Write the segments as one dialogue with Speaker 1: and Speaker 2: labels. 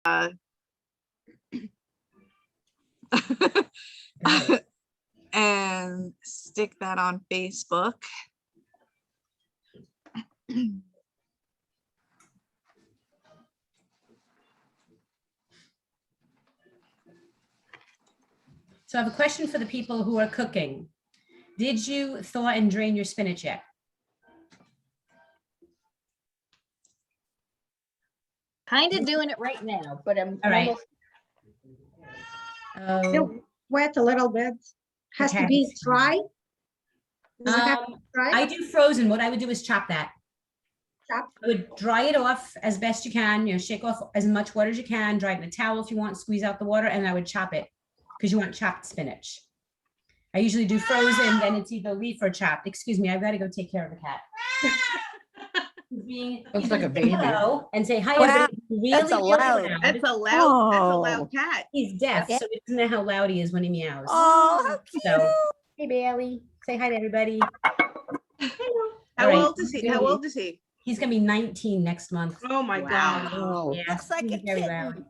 Speaker 1: and stick that on Facebook.
Speaker 2: So I have a question for the people who are cooking. Did you thaw and drain your spinach yet?
Speaker 3: Kind of doing it right now, but I'm
Speaker 2: All right.
Speaker 3: almost.
Speaker 2: Oh,
Speaker 4: Wet a little bit. Has to be dry. Does it have to be dry?
Speaker 2: I do frozen. What I would do is chop that.
Speaker 4: Chop.
Speaker 2: I would dry it off as best you can, you know, shake off as much water as you can, dry it in a towel if you want, squeeze out the water, and I would chop it because you want chopped spinach. I usually do frozen, then it's either leaf or chopped. Excuse me, I've got to go take care of the cat.
Speaker 3: Looks like a baby.
Speaker 2: Hello, and say hi.
Speaker 5: Wow,
Speaker 2: everybody. Really,
Speaker 5: that's
Speaker 2: really
Speaker 5: loud.
Speaker 2: loud.
Speaker 1: That's a loud
Speaker 5: Oh.
Speaker 1: cat.
Speaker 2: He's deaf, so he doesn't know how loud he is when he meows.
Speaker 5: Oh, how cute.
Speaker 2: So, hey Bailey, say hi to everybody.
Speaker 1: How
Speaker 2: All right.
Speaker 1: old is he? How old is he?
Speaker 2: He's gonna be 19 next month.
Speaker 1: Oh my God.
Speaker 5: Oh,
Speaker 2: Yeah,
Speaker 5: looks like
Speaker 2: he's
Speaker 5: a
Speaker 2: very
Speaker 5: kitten.
Speaker 2: loud.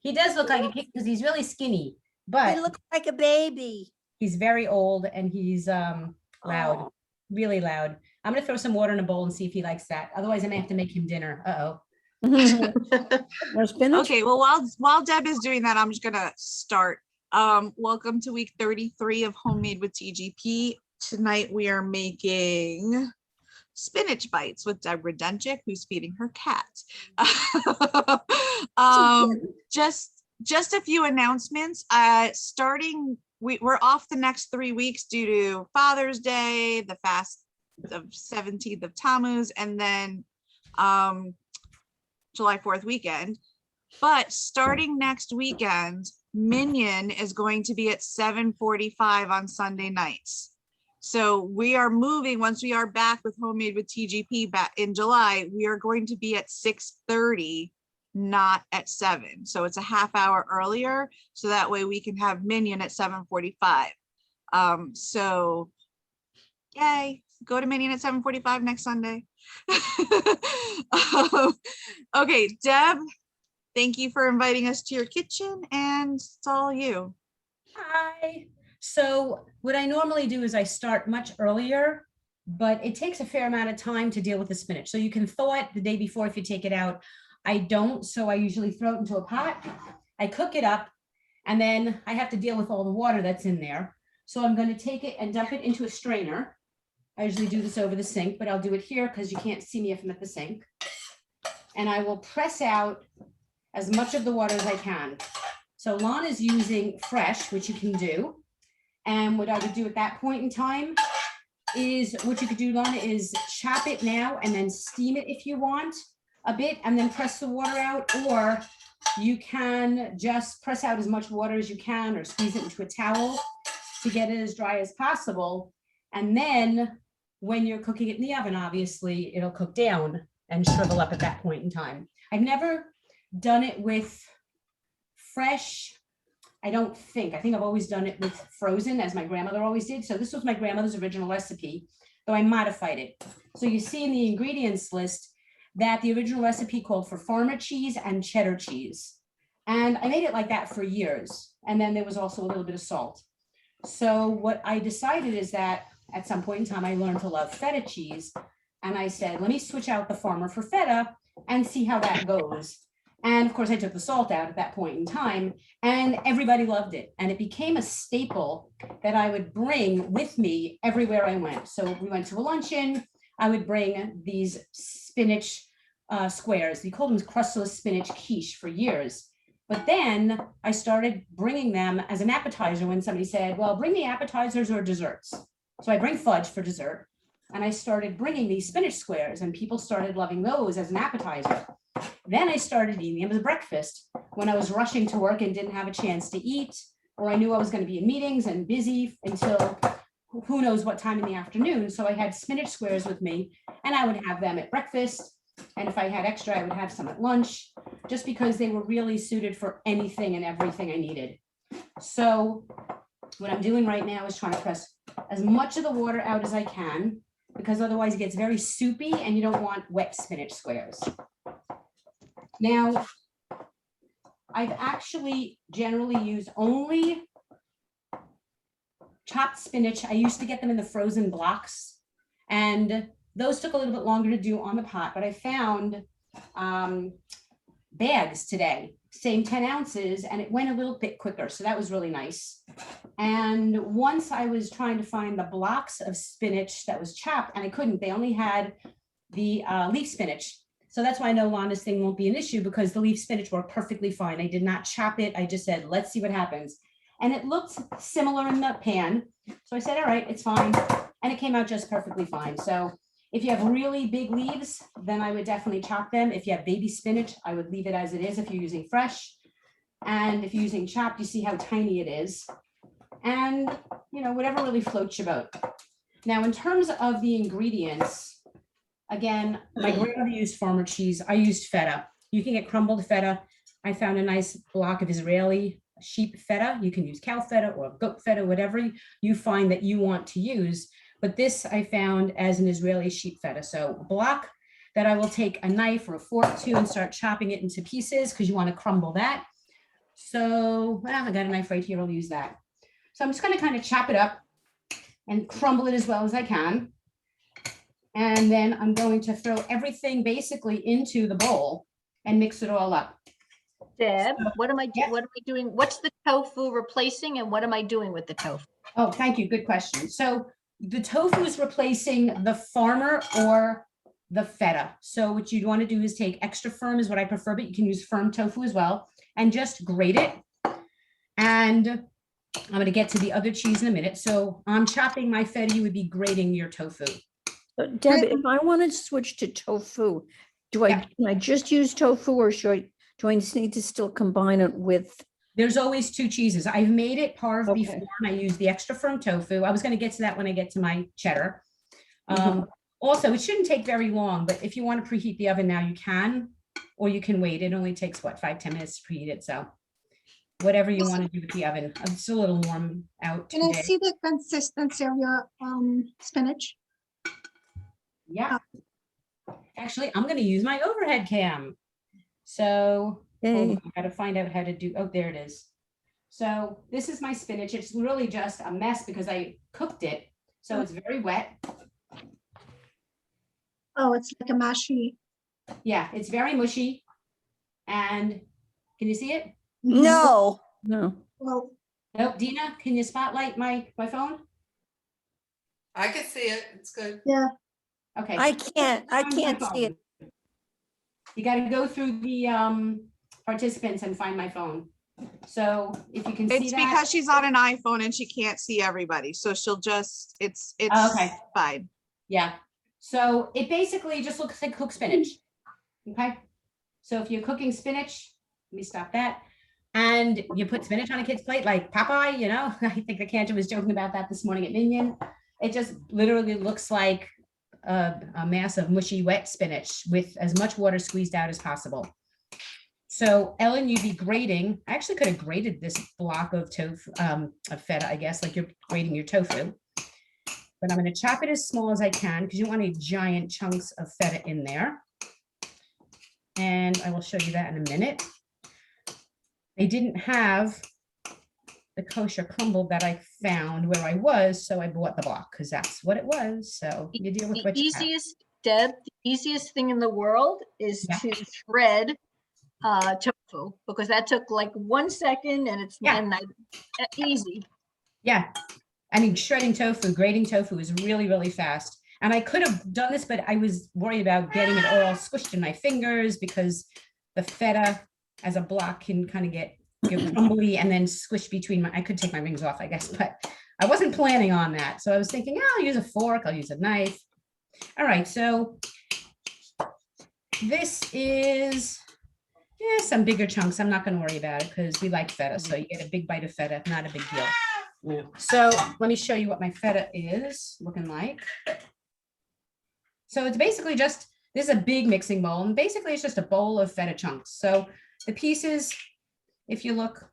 Speaker 2: He does look like a kid because he's really skinny, but
Speaker 5: He looks like a baby.
Speaker 2: he's very old and he's loud,
Speaker 5: Oh.
Speaker 2: really loud. I'm gonna throw some water in a bowl and see if he likes that. Otherwise, I may have to make him dinner. Uh-oh.
Speaker 5: No spinach?
Speaker 1: Okay, well, while Deb is doing that, I'm just gonna start. Welcome to week 33 of Homemade with TGP. Tonight we are making spinach bites with Debra Grodenchik, who's feeding her cat. Just a few announcements. Starting, we're off the next 3 weeks due to Father's Day, the fast of 17th of Tammuz, and then July 4th weekend. But starting next weekend, Minion is going to be at 7:45 on Sunday nights. So we are moving, once we are back with Homemade with TGP back in July, we are going to be at 6:30, not at 7. So it's a half hour earlier. So that way we can have Minion at 7:45. So yay, go to Minion at 7:45 next Sunday. Okay, Deb, thank you for inviting us to your kitchen, and it's all you.
Speaker 2: Hi. So what I normally do is I start much earlier, but it takes a fair amount of time to deal with the spinach. So you can thaw it the day before if you take it out. I don't, so I usually throw it into a pot. I cook it up, and then I have to deal with all the water that's in there. So I'm going to take it and dump it into a strainer. I usually do this over the sink, but I'll do it here because you can't see me if I'm at the sink. And I will press out as much of the water as I can. So Lon is using fresh, which you can do. And what I would do at that point in time is what you could do, Lana, is chop it now and then steam it if you want a bit and then press the water out, or you can just press out as much water as you can or squeeze it into a towel to get it as dry as possible. And then when you're cooking it in the oven, obviously it'll cook down and shrivel up at that point in time. I've never done it with fresh. I think I've always done it with frozen, as my grandmother always did. So this was my grandmother's original recipe, though I modified it. So you see in the ingredients list that the original recipe called for farmer cheese and cheddar cheese. And I made it like that for years. And then there was also a little bit of salt. So what I decided is that at some point in time, I learned to love feta cheese. And I said, let me switch out the farmer for feta and see how that goes. And of course, I took the salt out at that point in time, and everybody loved it. And it became a staple that I would bring with me everywhere I went. So we went to a luncheon, I would bring these spinach squares. We called them crustless spinach quiche for years. But then I started bringing them as an appetizer when somebody said, well, bring me appetizers or desserts. So I bring fudge for dessert. And I started bringing these spinach squares, and people started loving those as an appetizer. Then I started eating them as a breakfast when I was rushing to work and didn't have a chance to eat, or I knew I was going to be in meetings and busy until who knows what time in the afternoon. So I had spinach squares with me, and I would have them at breakfast. And if I had extra, I would have some at lunch, just because they were really suited for anything and everything I needed. So what I'm doing right now is trying to press as much of the water out as I can, because otherwise it gets very soupy and you don't want wet spinach squares. Now, I've actually generally used only chopped spinach. I used to get them in the frozen blocks, and those took a little bit longer to do on the pot, but I found bags today, same 10 ounces, and it went a little bit quicker. So that was really nice. And once I was trying to find the blocks of spinach that was chopped, and I couldn't, they only had the leaf spinach. So that's why I know Lonna's thing won't be an issue, because the leaf spinach worked perfectly fine. I did not chop it. I just said, let's see what happens. And it looked similar in the pan. So I said, all right, it's fine. And it came out just perfectly fine. So if you have really big leaves, then I would definitely chop them. If you have baby spinach, I would leave it as it is if you're using fresh. And if you're using chopped, you see how tiny it is. And, you know, whatever really floats your boat. Now, in terms of the ingredients, again, my grandmother used farmer cheese. I used feta. You can get crumbled feta. I found a nice block of Israeli sheep feta. You can use cow feta or goat feta, whatever you find that you want to use. But this I found as an Israeli sheep feta. So a block that I will take a knife or a fork to and start chopping it into pieces, because you want to crumble that. So, well, I got a knife right here. I'll use that. So I'm just going to kind of chop it up and crumble it as well as I can. And then I'm going to throw everything basically into the bowl and mix it all up.
Speaker 3: Deb, what am I
Speaker 2: Yes.
Speaker 3: doing? What's the tofu replacing and what am I doing with the tofu?
Speaker 2: Oh, thank you. Good question. So the tofu is replacing the farmer or the feta. So what you'd want to do is take extra firm is what I prefer, but you can use firm tofu as well, and just grate it. And I'm going to get to the other cheese in a minute. So I'm chopping my feta. You would be grating your tofu.
Speaker 5: Deb, if I want to switch to tofu,
Speaker 2: Yeah.
Speaker 5: can I just use tofu, or do I need to still combine it with?
Speaker 2: There's always two cheeses. I've made it parve
Speaker 5: Okay.
Speaker 2: before, and I use the extra firm tofu. I was going to get to that when I get to my cheddar. Also, it shouldn't take very long, but if you want to preheat the oven now, you can, or you can wait. It only takes, what, 5-10 minutes to preheat it. So whatever you want to do with the oven. It's a little warm out
Speaker 4: Can I
Speaker 2: today.
Speaker 4: see the consistency of your spinach?
Speaker 2: Yeah. Actually, I'm going to use my overhead cam. So
Speaker 5: Yay.
Speaker 2: I got to find out how to do. Oh, there it is. So this is my spinach. It's really just a mess because I cooked it. So it's very wet.
Speaker 4: Oh, it's like a mashy.
Speaker 2: Yeah, it's very mushy. And can you see it?
Speaker 5: No.
Speaker 4: Well,
Speaker 2: Nope. Dina, can you spotlight my phone?
Speaker 6: I can see it. It's good.
Speaker 4: yeah.
Speaker 2: Okay.
Speaker 5: I can't
Speaker 2: Find my
Speaker 5: see it.
Speaker 2: phone. You got to go through the participants and find my phone. So if you can see
Speaker 1: It's
Speaker 2: that.
Speaker 1: because she's on an iPhone and she can't see everybody. So she'll just, it's
Speaker 2: Okay.
Speaker 1: fine.
Speaker 2: Yeah. So it basically just looks like cooked spinach. Okay. So if you're cooking spinach, let me stop that. And you put spinach on a kid's plate like Popeye, you know, I think the Cantor was joking about that this morning at Minion. It just literally looks like a mass of mushy, wet spinach with as much water squeezed out as possible. So Ellen, you'd be grating. I actually could have grated this block of tofu, of feta, I guess, like you're grating your tofu. But I'm going to chop it as small as I can because you don't want any giant chunks of feta in there. And I will show you that in a minute. They didn't have the kosher crumble that I found where I was, so I bought the block because that's what it was. So you deal with
Speaker 3: The
Speaker 2: what you have.
Speaker 3: easiest, Deb, the easiest thing in the world is
Speaker 2: Yeah.
Speaker 3: to shred tofu, because that took like 1 second and it's
Speaker 2: Yeah.
Speaker 3: easy.
Speaker 2: Yeah. I mean, shredding tofu, grating tofu is really, really fast. And I could have done this, but I was worried about getting it all squished in my fingers because the feta as a block can kind of get crumbly and then squish between I could take my rings off, I guess, but I wasn't planning on that. So I was thinking, oh, I'll use a fork, I'll use a knife. All right, so this is some bigger chunks. I'm not going to worry about it because we like feta. So you get a big bite of feta, not a big deal. So let me show you what my feta is looking like. So it's basically just, this is a big mixing bowl, and basically it's just a bowl of feta chunks. So the pieces, if you look,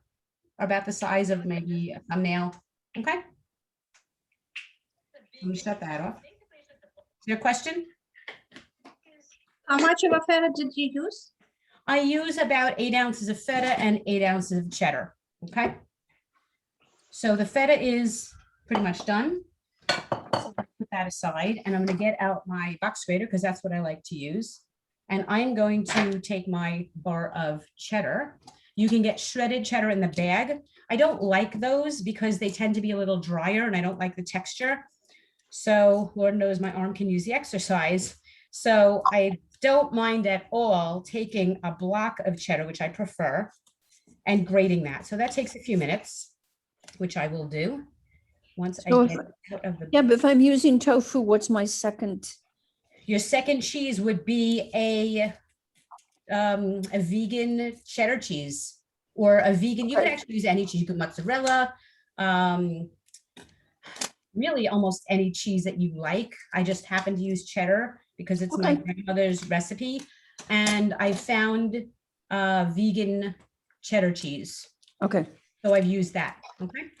Speaker 2: are about the size of maybe a thumbnail. Okay. Let me shut that off. Is there a question?
Speaker 4: How much of a feta did you use?
Speaker 2: I use about 8 ounces of feta and 8 ounces of cheddar. Okay. So the feta is pretty much done. So put that aside, and I'm going to get out my box grater because that's what I like to use. And I'm going to take my bar of cheddar. You can get shredded cheddar in the bag. I don't like those because they tend to be a little drier and I don't like the texture. So Lord knows my arm can use the exercise. So I don't mind at all taking a block of cheddar, which I prefer, and grating that. So that takes a few minutes, which I will do once
Speaker 5: So
Speaker 2: I
Speaker 5: if-
Speaker 2: get out of the.
Speaker 5: Yeah, but if I'm using tofu, what's my second?
Speaker 2: Your second cheese would be a vegan cheddar cheese or a vegan. You can
Speaker 5: Okay.
Speaker 2: actually use any cheese. You can mozzarella, really almost any cheese that you like. I just happen to use cheddar because it's my
Speaker 5: Okay.
Speaker 2: grandmother's recipe, and I found vegan cheddar cheese,
Speaker 5: Okay.
Speaker 2: so I've used that. Okay.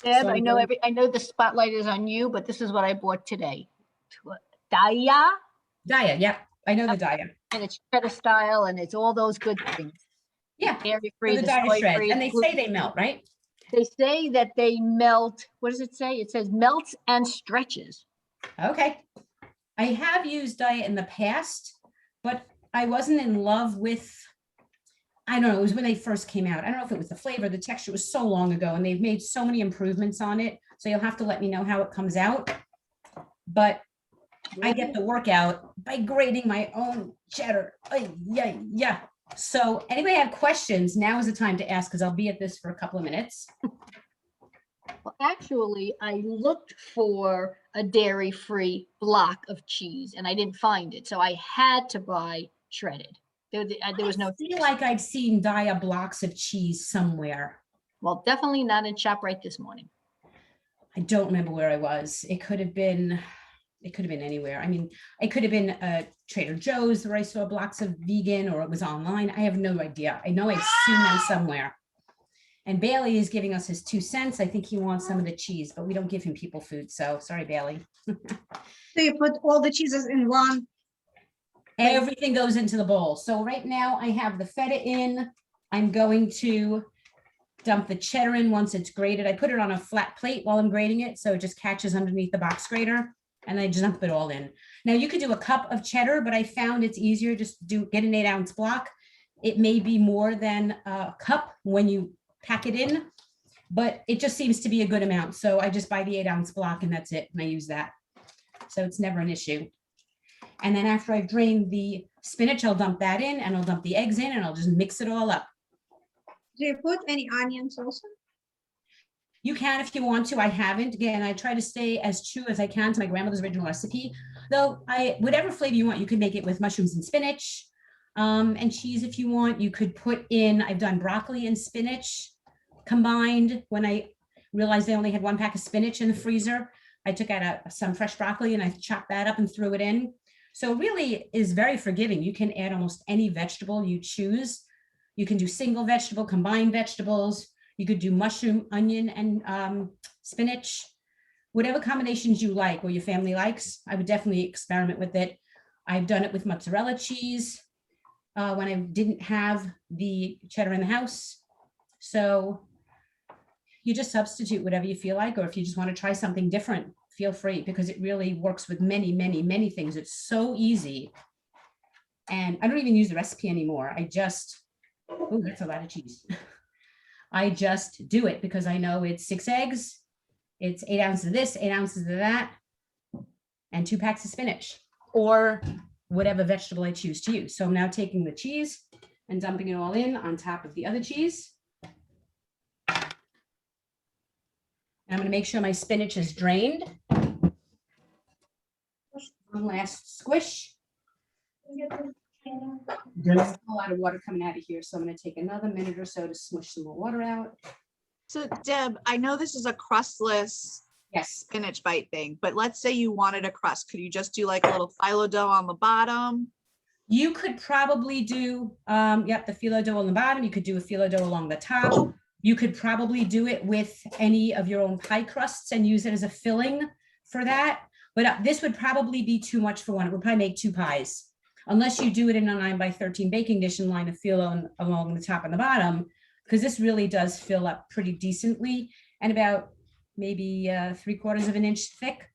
Speaker 3: Deb,
Speaker 2: So
Speaker 3: I
Speaker 2: I'm
Speaker 3: know
Speaker 2: going-
Speaker 3: I know the spotlight is on you, but this is what I bought today. Daya,
Speaker 2: Daya. Yep, I know the Daya.
Speaker 3: and it's cheddar style, and it's all those good things.
Speaker 2: Yeah.
Speaker 3: Dairy
Speaker 2: So
Speaker 3: free,
Speaker 2: the
Speaker 3: the
Speaker 2: Daya
Speaker 3: soy
Speaker 2: shreds,
Speaker 3: free.
Speaker 2: and they say they melt, right?
Speaker 3: They say that they melt. What does it say? It says melts and stretches.
Speaker 2: Okay. I have used Daya in the past, but I wasn't in love with, I don't know, it was when they first came out. I don't know if it was the flavor, the texture. It was so long ago, and they've made so many improvements on it. So you'll have to let me know how it comes out. But I get the workout by grating my own cheddar. Yeah, yeah. So anybody have questions? Now is the time to ask because I'll be at this for a couple of minutes.
Speaker 3: Well, actually, I looked for a dairy-free block of cheese and I didn't find it. So I had to buy shredded. There was no,
Speaker 2: I feel like I've seen Daya blocks of cheese somewhere.
Speaker 3: well, definitely not in ShopRite this morning.
Speaker 2: I don't remember where I was. It could have been anywhere. I mean, it could have been Trader Joe's where I saw blocks of vegan, or it was online. I have no idea. I know I've seen them somewhere. And Bailey is giving us his 2 cents. I think he wants some of the cheese, but we don't give him people food. So sorry, Bailey.
Speaker 4: So you put all the cheeses in one.
Speaker 2: Everything goes into the bowl. So right now I have the feta in. I'm going to dump the cheddar in once it's grated. I put it on a flat plate while I'm grating it, so it just catches underneath the box grater, and I just dump it all in. Now you could do a cup of cheddar, but I found it's easier just to get an 8 ounce block. It may be more than a cup when you pack it in, but it just seems to be a good amount. So I just buy the 8 ounce block and that's it. And I use that. So it's never an issue. And then after I've drained the spinach, I'll dump that in, and I'll dump the eggs in, and I'll just mix it all up.
Speaker 4: Do you put any onions also?
Speaker 2: You can if you want to. I haven't. Again, I try to stay as true as I can to my grandmother's original recipe. Though whatever flavor you want, you can make it with mushrooms and spinach, and cheese if you want. You could put in, I've done broccoli and spinach combined. When I realized I only had 1 pack of spinach in the freezer, I took out some fresh broccoli and I chopped that up and threw it in. So it really is very forgiving. You can add almost any vegetable you choose. You can do single vegetable, combined vegetables. You could do mushroom, onion, and spinach. Whatever combinations you like or your family likes, I would definitely experiment with it. I've done it with mozzarella cheese when I didn't have the cheddar in the house. So you just substitute whatever you feel like, or if you just want to try something different, feel free, because it really works with many, many, many things. It's so easy. And I don't even use the recipe anymore. I just, oh, that's a lot of cheese. I just do it because I know it's 6 eggs, it's 8 ounces of this, 8 ounces of that, and 2 packs of spinach, or whatever vegetable I choose to use. So I'm now taking the cheese and dumping it all in on top of the other cheese. I'm going to make sure my spinach is drained. One last squish. There's a lot of water coming out of here, so I'm going to take another minute or so to smush some more water out.
Speaker 1: So Deb, I know this is a crustless
Speaker 2: Yes.
Speaker 1: spinach bite thing, but let's say you wanted a crust. Could you just do like a little phyllo dough on the bottom?
Speaker 2: You could probably do, the phyllo dough on the bottom. You could do a phyllo dough along the top. You could probably do it with any of your own pie crusts and use it as a filling for that. But this would probably be too much for one. It would probably make 2 pies. unless you do it in a 9x13 baking dish and line the fill along the top and the bottom, because this really does fill up pretty decently and about maybe 3/4 of an inch thick.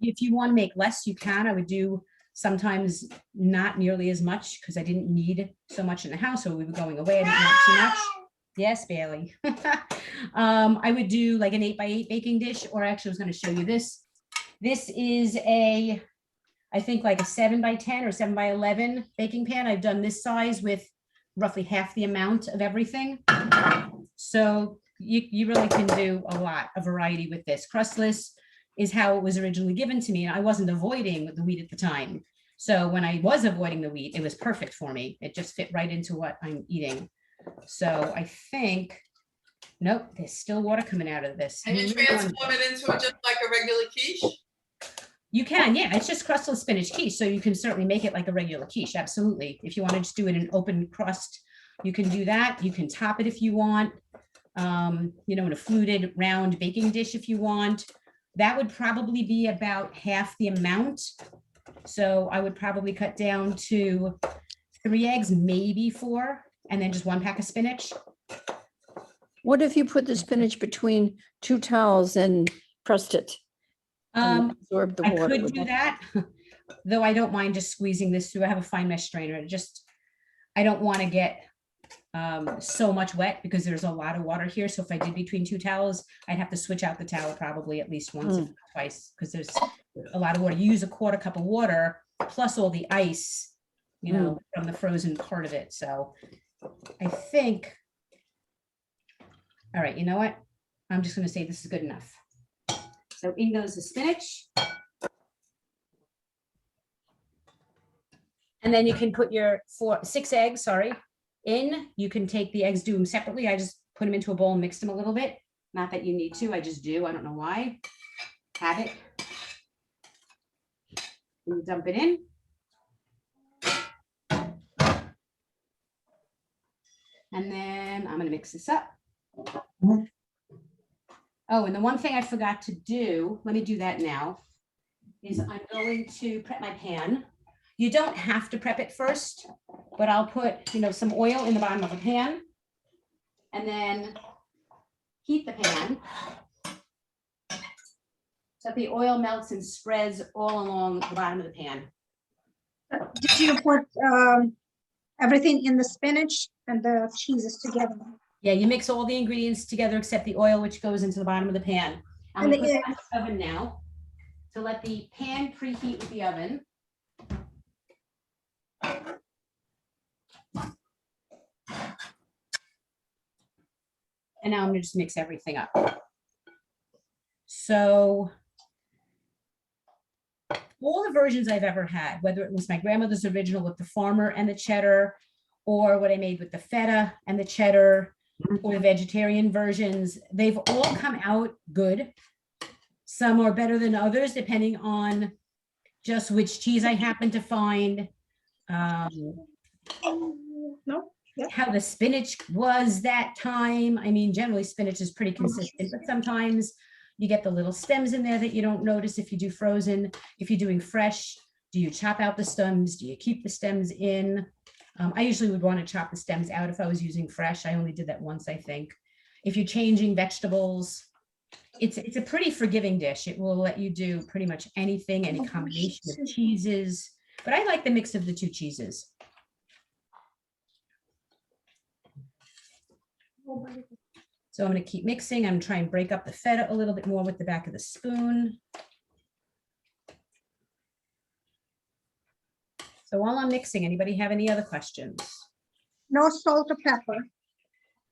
Speaker 2: If you want to make less, you can. I would do sometimes not nearly as much because I didn't need so much in the house, or we were going away. I didn't want too much. Yes, Bailey. I would do like an 8x8 baking dish, or actually I was going to show you this. This is I think like a 7x10 or 7x11 baking pan. I've done this size with roughly half the amount of everything. So you really can do a variety with this. Crustless is how it was originally given to me. And I wasn't avoiding the wheat at the time. So when I was avoiding the wheat, it was perfect for me. It just fit right into what I'm eating. So I think, nope, there's still water coming out of this.
Speaker 6: And you transform it into just like a regular quiche?
Speaker 2: You can, yeah, it's just crustless spinach quiche. So you can certainly make it like a regular quiche, absolutely. If you want to just do it in open crust, you can do that. You can top it if you want, in a fluted round baking dish if you want. That would probably be about half the amount. So I would probably cut down to 3 eggs, maybe 4, and then just 1 pack of spinach.
Speaker 5: What if you put the spinach between 2 towels and pressed it? And absorb the
Speaker 2: I
Speaker 5: water?
Speaker 2: could do that, though I don't mind just squeezing this through. I have a fine mesh strainer. I don't want to get so much wet because there's a lot of water here. So if I did between 2 towels, I'd have to switch out the towel probably at least once, if not twice, because there's a lot of water. You use a 1/4 cup of water plus all the ice, from the frozen part of it. So I think, all right, you know what? I'm just going to say this is good enough. So in goes the spinach. And then you can put your 6 eggs, in. You can take the eggs, do them separately. I just put them into a bowl and mix them a little bit. Not that you need to, I just do. I don't know why. Have it. And you dump it in. And then I'm going to mix this up. Oh, and the one thing I forgot to do, let me do that now, is I'm going to prep my pan. You don't have to prep it first, but I'll put, some oil in the bottom of the pan and then heat the pan so the oil melts and spreads all along the bottom of the pan.
Speaker 4: Did you put everything in the spinach and the cheeses together?
Speaker 2: Yeah, you mix all the ingredients together except the oil, which goes into the bottom of the pan. I'm
Speaker 4: And
Speaker 2: going to
Speaker 4: the
Speaker 2: put that in the oven now to let the pan preheat with the oven. And now I'm going to just mix everything up. So all the versions I've ever had, whether it was my grandmother's original with the farmer and the cheddar, or what I made with the feta and the cheddar, or the vegetarian versions, they've all come out good. Some are better than others, depending on just which cheese I happen to find, how the spinach was that time. I mean, generally spinach is pretty consistent, but sometimes you get the little stems in there that you don't notice if you do frozen. If you're doing fresh, do you chop out the stems? Do you keep the stems in? I usually would want to chop the stems out if I was using fresh. I only did that once, I think. If you're changing vegetables, it's a pretty forgiving dish. It will let you do pretty much anything, any combination of cheeses. But I like the mix of the 2 cheeses. So I'm going to keep mixing. I'm trying to break up the feta a little bit more with the back of the spoon. So while I'm mixing, anybody have any other questions?
Speaker 4: No salt or pepper.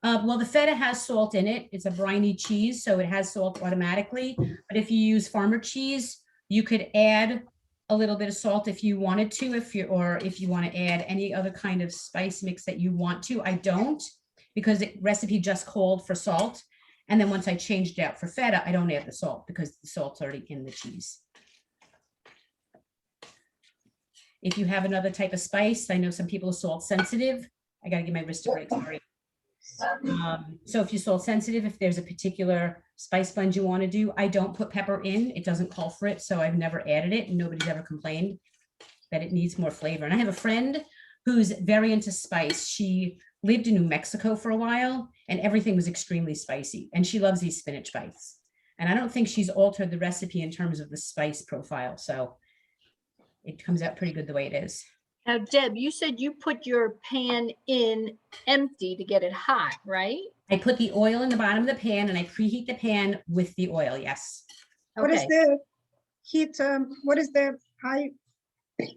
Speaker 2: Well, the feta has salt in it. It's a briny cheese, so it has salt automatically. But if you use farmer cheese, you could add a little bit of salt if you wanted to, if you want to add any other kind of spice mix that you want to. I don't, because the recipe just called for salt. And then once I changed it out for feta, I don't add the salt because the salt's already in the cheese. If you have another type of spice, I know some people are salt sensitive. I got to give my wrist a break, sorry. So if you're salt sensitive, if there's a particular spice blend you want to do, I don't put pepper in. It doesn't call for it, so I've never added it and nobody's ever complained. that it needs more flavor. And I have a friend who's very into spice. She lived in New Mexico for a while and everything was extremely spicy. And she loves these spinach bites. And I don't think she's altered the recipe in terms of the spice profile. So it comes out pretty good the way it is.
Speaker 3: Now, Deb, you said you put your pan in empty to get it hot, right?
Speaker 2: I put the oil in the bottom of the pan and I preheat the pan with the oil. Yes.
Speaker 4: What is
Speaker 3: Okay.
Speaker 4: the heat, what is the high?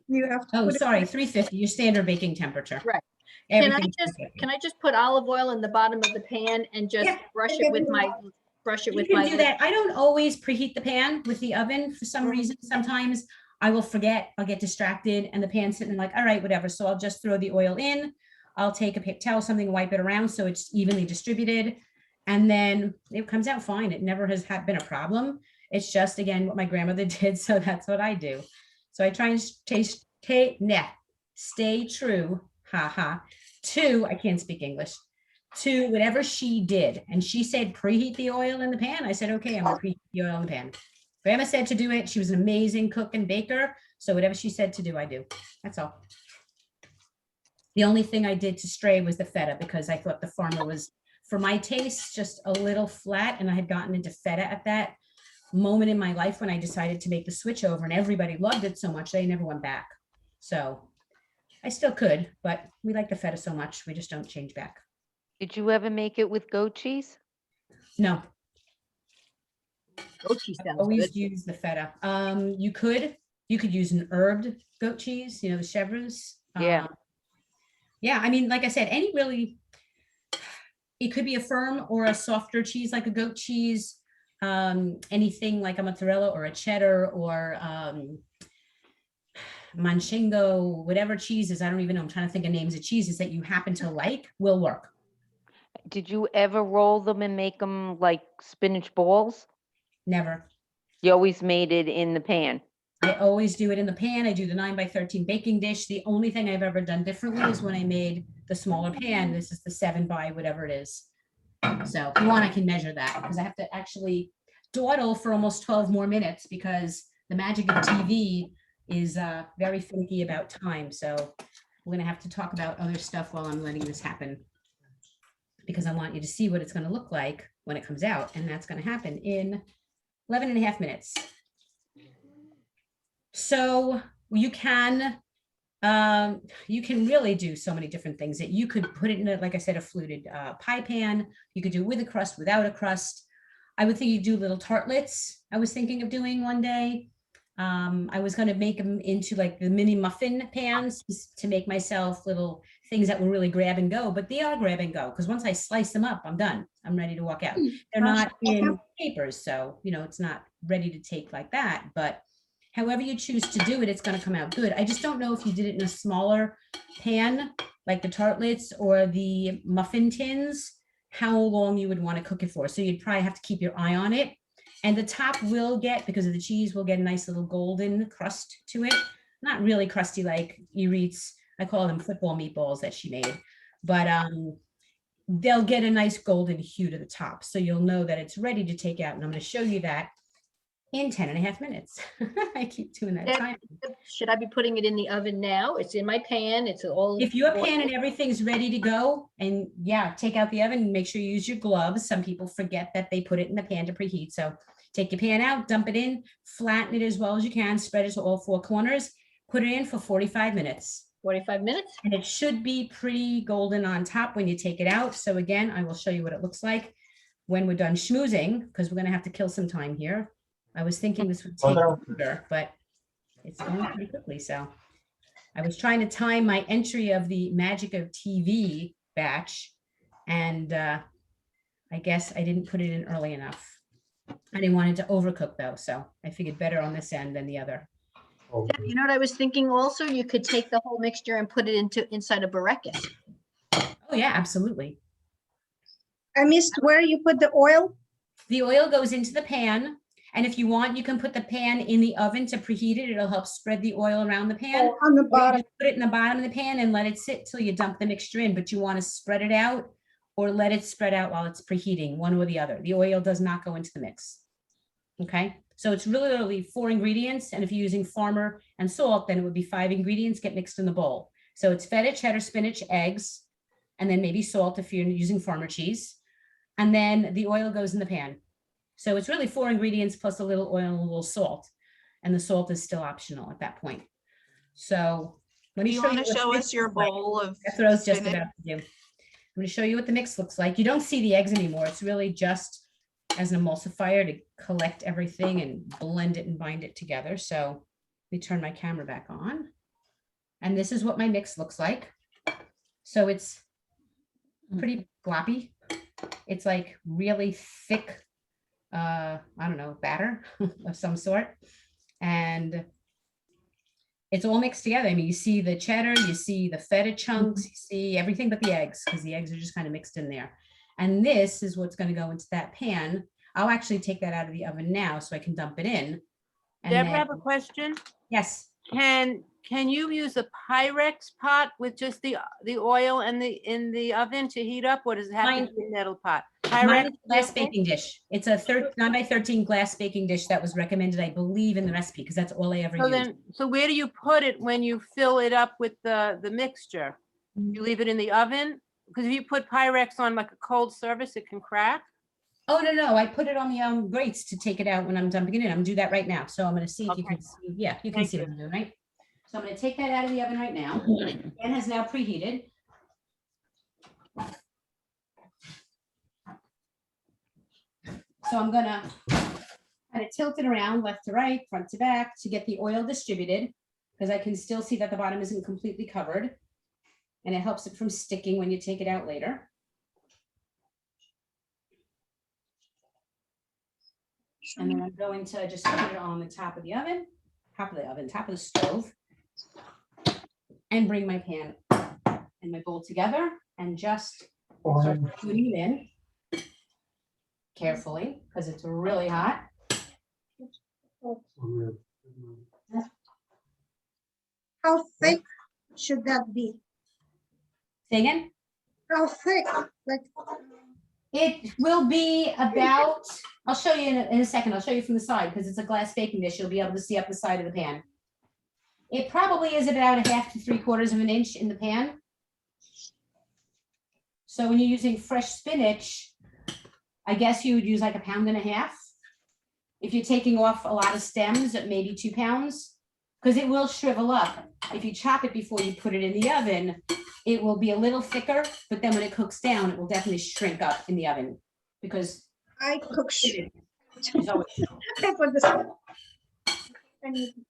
Speaker 4: You have to
Speaker 2: Oh,
Speaker 4: put it-
Speaker 2: sorry, 350, your standard baking temperature.
Speaker 3: Right. Can I
Speaker 2: Everything's
Speaker 3: just,
Speaker 2: 350.
Speaker 3: can I just put olive oil in the bottom of the pan and just
Speaker 2: Yeah.
Speaker 3: brush it with my,
Speaker 2: You can do that. I don't always preheat the pan with the oven for some reason. Sometimes I will forget, I'll get distracted and the pan's sitting like, all right, whatever. So I'll just throw the oil in. I'll take a paper towel, something, wipe it around so it's evenly distributed. And then it comes out fine. It never has been a problem. It's just, again, what my grandmother did. So that's what I do. So I try and stay true, to, I can't speak English, to whatever she did. And she said, preheat the oil in the pan. I said, okay, I'm gonna preheat the oil in the pan. Grandma said to do it. She was an amazing cook and baker. So whatever she said to do, I do. That's all. The only thing I did to stray was the feta because I thought the farmer was, for my taste, just a little flat. And I had gotten into feta at that moment in my life when I decided to make the switch over and everybody loved it so much, they never went back. So I still could, but we like the feta so much, we just don't change back.
Speaker 7: Did you ever make it with goat cheese?
Speaker 2: No,
Speaker 3: Goat cheese
Speaker 2: I
Speaker 3: sounds
Speaker 2: always
Speaker 3: good.
Speaker 2: use the feta. You could use an herbed goat cheese, you know, the chèvres.
Speaker 7: Yeah.
Speaker 2: Yeah, I mean, like I said, any really, it could be a firm or a softer cheese like a goat cheese. Anything like a mozzarella or a cheddar or manchego, whatever cheeses, I don't even know, I'm trying to think of names of cheeses that you happen to like will work.
Speaker 7: Did you ever roll them and make them like spinach balls?
Speaker 2: Never.
Speaker 7: You always made it in the pan.
Speaker 2: I always do it in the pan. I do the 9x13 baking dish. The only thing I've ever done differently is when I made the smaller pan. This is the 7 by whatever it is. So if you want, I can measure that because I have to actually dawdle for almost 12 more minutes because the magic of TV is very finicky about time. So we're going to have to talk about other stuff while I'm letting this happen because I want you to see what it's going to look like when it comes out. And that's going to happen in 11 and a half minutes. So you can really do so many different things that you could put it in, like I said, a fluted pie pan. You could do with a crust, without a crust. I would think you do little tartlets. I was thinking of doing one day. I was going to make them into like the mini muffin pans to make myself little things that will really grab and go, but they are grab and go because once I slice them up, I'm done. I'm ready to walk out. They're not in papers, so you know it's not ready to take like that. But however you choose to do it, it's going to come out good. I just don't know if you did it in a smaller pan, like the tartlets or the muffin tins, how long you would want to cook it for. So you'd probably have to keep your eye on it. And the top will get, because of the cheese, will get a nice little golden crust to it. Not really crusty like Eurit's, I call them football meatballs that she made, but they'll get a nice golden hue to the top. So you'll know that it's ready to take out. And I'm going to show you that in 10 and a half minutes. I keep doing that time.
Speaker 3: Should I be putting it in the oven now? It's in my pan. It's all.
Speaker 2: If your pan and everything's ready to go, and yeah, take out the oven and make sure you use your gloves. Some people forget that they put it in the pan to preheat. So take your pan out, dump it in, flatten it as well as you can, spread it to all 4 corners, put it in for 45 minutes.
Speaker 3: 45 minutes?
Speaker 2: And it should be pretty golden on top when you take it out. So again, I will show you what it looks like when we're done schmoozing, because we're going to have to kill some time here. I was thinking this would take longer, but it's going pretty quickly. So I was trying to time my entry of the Magic of TV batch, and I guess I didn't put it in early enough. I didn't want it to overcook though, so I figured better on this end than the other.
Speaker 3: Deb, you know what I was thinking also? You could take the whole mixture and put it inside a Barrett's.
Speaker 2: Oh yeah, absolutely.
Speaker 4: I missed where you put the oil.
Speaker 2: The oil goes into the pan, and if you want, you can put the pan in the oven to preheat it. It'll help spread the oil around the pan.
Speaker 4: Oh, on the
Speaker 2: Or you
Speaker 4: bottom.
Speaker 2: just put it in the bottom of the pan and let it sit till you dump the mixture in, but you want to spread it out or let it spread out while it's preheating, one or the other. The oil does not go into the mix. Okay, So it's really 4 ingredients. And if you're using farmer and salt, then it would be 5 ingredients get mixed in the bowl. So it's feta, cheddar, spinach, eggs, and then maybe salt if you're using farmer cheese. And then the oil goes in the pan. So it's really 4 ingredients plus a little oil and a little salt. And the salt is still optional at that point. So let me
Speaker 1: Do you
Speaker 2: show
Speaker 1: want
Speaker 2: you
Speaker 1: to
Speaker 2: what
Speaker 1: show
Speaker 2: the
Speaker 1: us
Speaker 2: mix
Speaker 1: your
Speaker 2: looks like.
Speaker 1: bowl of
Speaker 2: That's what I was just
Speaker 1: spinach?
Speaker 2: about to do. I'm going to show you what the mix looks like. You don't see the eggs anymore. It's really just as an emulsifier to collect everything and blend it and bind it together. So let me turn my camera back on. And this is what my mix looks like. So it's pretty gloppy. It's like really thick, I don't know, batter of some sort. And it's all mixed together. I mean, you see the cheddar, you see the feta chunks, you see everything but the eggs, because the eggs are just kind of mixed in there. And this is what's going to go into that pan. I'll actually take that out of the oven now so I can dump it in. And
Speaker 8: Deborah, I
Speaker 2: then,
Speaker 8: have a question.
Speaker 2: yes,
Speaker 8: Can you use a Pyrex pot with just the oil and in the oven to heat up, or does it have to
Speaker 2: Mine-
Speaker 8: be a metal pot?
Speaker 2: mine
Speaker 8: Pyrex,
Speaker 2: is a glass
Speaker 8: okay?
Speaker 2: baking dish. It's a 9 by 13 glass baking dish that was recommended, I believe, in the recipe, because that's all I ever
Speaker 8: So
Speaker 2: use.
Speaker 8: then, so where do you put it when you fill it up with the mixture? You leave it in the oven? Because if you put Pyrex on like a cold surface, it can crack.
Speaker 2: Oh, no, I put it on the grates to take it out when I'm dumping it in. I'm gonna do that right now. So I'm gonna see if you
Speaker 8: Okay.
Speaker 2: can see. Yeah, you can
Speaker 8: Thank
Speaker 2: see what
Speaker 8: you.
Speaker 2: I'm doing, right? So I'm gonna take that out of the oven right now. It has now preheated. So I'm gonna kind of tilt it around left to right, front to back to get the oil distributed, because I can still see that the bottom isn't completely covered. And it helps it from sticking when you take it out later. And then I'm going to just put it on the top of the oven, top of the stove. And bring my pan and my bowl together and just start putting it in carefully, because it's really hot.
Speaker 4: How thick should that be?
Speaker 2: Say again?
Speaker 4: How thick? Like,
Speaker 2: It will be about, I'll show you in a second. I'll show you from the side, because it's a glass baking dish. You'll be able to see up the side of the pan. It probably is about 1/2 to 3/4 of an inch in the pan. So when you're using fresh spinach, I guess you would use like 1.5 pounds. If you're taking off a lot of stems, maybe 2 pounds, because it will shrivel up. If you chop it before you put it in the oven, it will be a little thicker, but then when it cooks down, it will definitely shrink up in the oven, because
Speaker 4: I cook shit.
Speaker 2: it's always
Speaker 4: I put this. I need-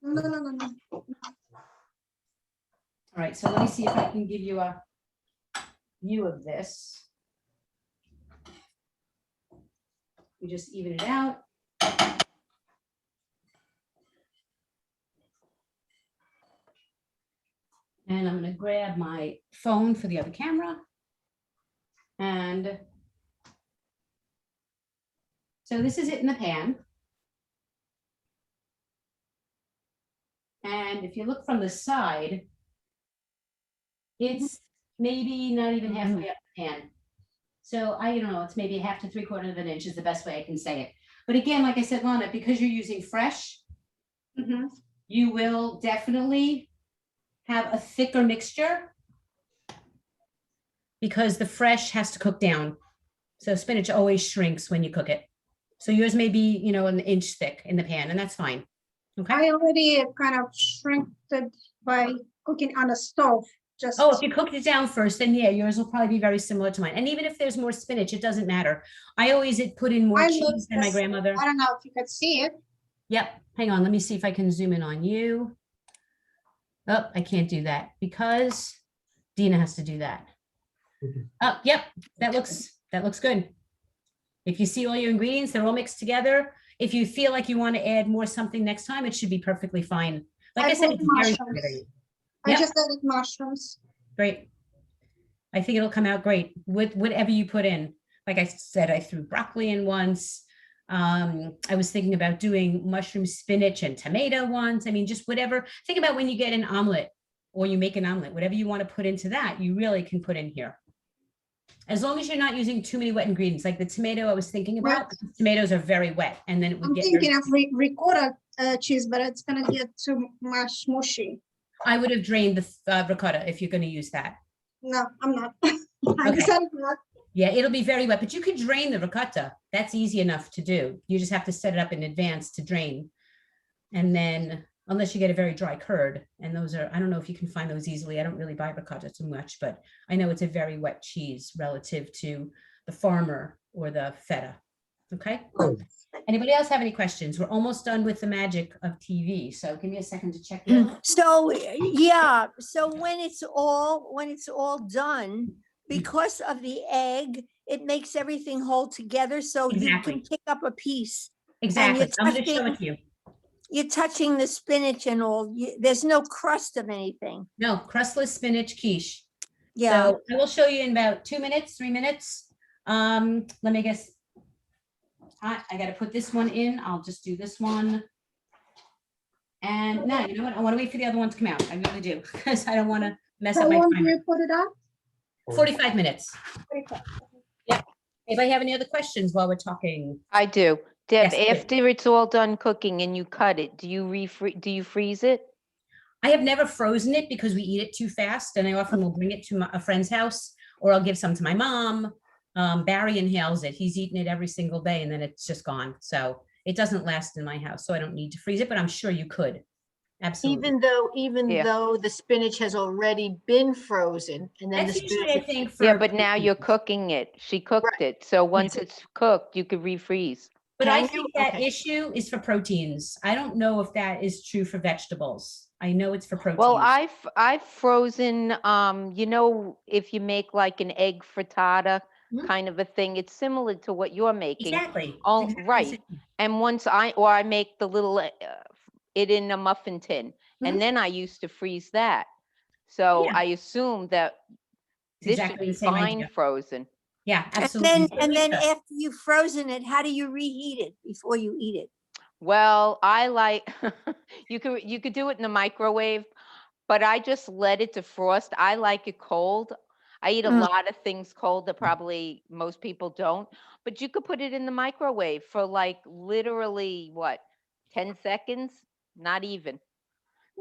Speaker 4: No.
Speaker 2: All right, so let me see if I can give you a view of this. We just even it out. And I'm gonna grab my phone for the other camera. And so this is it in the pan. And if you look from the side, it's maybe not even halfway up the pan. So I don't know, it's maybe 1/2 to 3/4 of an inch is the best way I can say it. But again, like I said, Lana, because you're using fresh,
Speaker 4: Mhm.
Speaker 2: you will definitely have a thicker mixture, because the fresh has to cook down. So spinach always shrinks when you cook it. So yours may be, 1 inch thick in the pan, and that's fine. Okay.
Speaker 4: I already kind of shrinked it by cooking on a stove. Just
Speaker 2: Oh, if you cooked it down first, then yeah, yours will probably be very similar to mine. And even if there's more spinach, it doesn't matter. I always put in more
Speaker 4: I
Speaker 2: cheese
Speaker 4: looked
Speaker 2: than my
Speaker 4: this-
Speaker 2: grandmother.
Speaker 4: I don't know if you could see it.
Speaker 2: Yep, hang on, let me see if I can zoom in on you. Oh, I can't do that because Dina has to do that. Oh, yep, that looks good. If you see all your ingredients, they're all mixed together. If you feel like you want to add more something next time, it should be perfectly fine. Like I said,
Speaker 4: put
Speaker 2: it's very
Speaker 4: mushrooms.
Speaker 2: very
Speaker 4: I
Speaker 2: Yep.
Speaker 4: just added mushrooms.
Speaker 2: great. I think it'll come out great with whatever you put in. Like I said, I threw broccoli in once. I was thinking about doing mushroom, spinach, and tomato once. I mean, just whatever. Think about when you get an omelet or you make an omelet, whatever you want to put into that, you really can put in here. As long as you're not using too many wet ingredients, like the tomato I was thinking about, tomatoes are very wet and then it would
Speaker 4: I'm
Speaker 2: get
Speaker 4: thinking
Speaker 2: very,
Speaker 4: of ricotta cheese, but it's gonna get too much mushy.
Speaker 2: I would have drained the ricotta if you're going to use that.
Speaker 4: No, I'm not. I
Speaker 2: Okay.
Speaker 4: decided not.
Speaker 2: Yeah, it'll be very wet, but you could drain the ricotta. That's easy enough to do. You just have to set it up in advance to drain. And then, unless you get a very dry curd, and those are, I don't know if you can find those easily. I don't really buy ricotta too much, but I know it's a very wet cheese relative to the farmer or the feta. Okay. Anybody else have any questions? We're almost done with the magic of TV. So give me a second to check in.
Speaker 5: So, yeah, so when it's all done, because of the egg, it makes everything hold together, so you
Speaker 2: Exactly.
Speaker 5: can pick up a piece.
Speaker 2: Exactly.
Speaker 5: you're
Speaker 2: I'm going to show it
Speaker 5: touching-
Speaker 2: to you.
Speaker 5: You're touching the spinach and all, there's no crust of anything.
Speaker 2: No, crustless spinach quiche.
Speaker 5: Yeah,
Speaker 2: So I will show you in about 2 minutes, 3 minutes. Let me guess. I got to put this one in. I'll just do this one. And no, you know what? I want to wait for the other one to come out. I really do, because I don't want to mess
Speaker 4: How
Speaker 2: up my
Speaker 4: long do
Speaker 2: timer.
Speaker 4: you put it up?
Speaker 2: 45 minutes.
Speaker 4: 45.
Speaker 2: Anybody have any other questions while we're talking?
Speaker 7: I do. Deb,
Speaker 2: Yes, please.
Speaker 7: after it's all done cooking and you cut it, do you freeze it?
Speaker 2: I have never frozen it because we eat it too fast, and I often will bring it to a friend's house, or I'll give some to my mom. Barry inhales it. He's eaten it every single day, and then it's just gone. So it doesn't last in my house, so I don't need to freeze it, but I'm sure you could. Absolutely.
Speaker 3: Even
Speaker 7: Yeah.
Speaker 3: though the spinach has already been frozen and then the
Speaker 2: That's usually, I
Speaker 3: spinach.
Speaker 2: think, for.
Speaker 7: Yeah, but now you're cooking it. She cooked it. So once it's cooked, you could refreeze.
Speaker 2: But I
Speaker 3: Can
Speaker 2: think
Speaker 3: you?
Speaker 2: that
Speaker 3: Okay.
Speaker 2: issue is for proteins. I don't know if that is true for vegetables. I know it's for proteins.
Speaker 7: Well, I've frozen, you know, if you make like an egg frittata
Speaker 2: Mhm.
Speaker 7: kind of a thing, it's similar to what you're making.
Speaker 2: Exactly.
Speaker 7: Oh,
Speaker 2: Exactly the
Speaker 7: right.
Speaker 2: same.
Speaker 7: And once I make the little, it in a muffin tin,
Speaker 2: Mhm.
Speaker 7: and then I used to freeze that. So
Speaker 2: Yeah.
Speaker 7: I assume that
Speaker 2: It's
Speaker 7: this should
Speaker 2: exactly
Speaker 7: be
Speaker 2: the same
Speaker 7: fine
Speaker 2: idea.
Speaker 7: frozen.
Speaker 2: Yeah,
Speaker 5: and
Speaker 2: absolutely.
Speaker 5: then after you've frozen it, how do you reheat it before you eat it?
Speaker 7: Well, I like, you could do it in the microwave, but I just let it defrost. I like it cold. I eat a
Speaker 5: Mm.
Speaker 7: lot of things cold that probably most people don't, but you could put it in the microwave for like literally what, 10 seconds? Not even,